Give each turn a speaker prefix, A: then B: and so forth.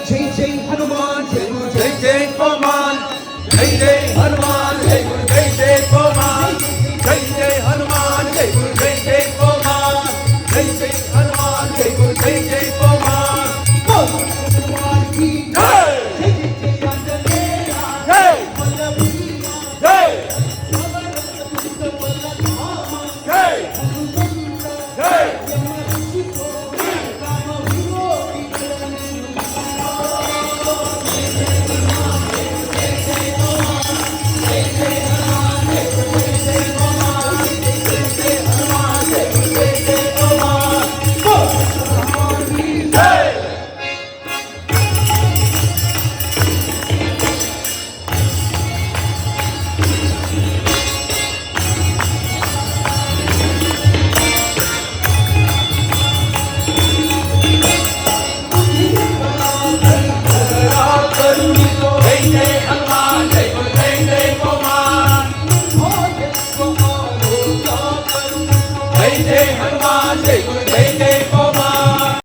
A: जय जय हनुमान जय गुरु
B: जय जय पमान जय जय हनुमान जय गुरु जय जय पमान जय जय हनुमान जय गुरु जय जय पमान जय जय हनुमान जय गुरु जय जय पमान
A: हनुमान की
B: जय
A: जय जय जय आंजनेया
B: जय
A: वल्लभी
B: जय
A: वल्लभ
B: जय जय जय जय हनुमान जय गुरु जय जय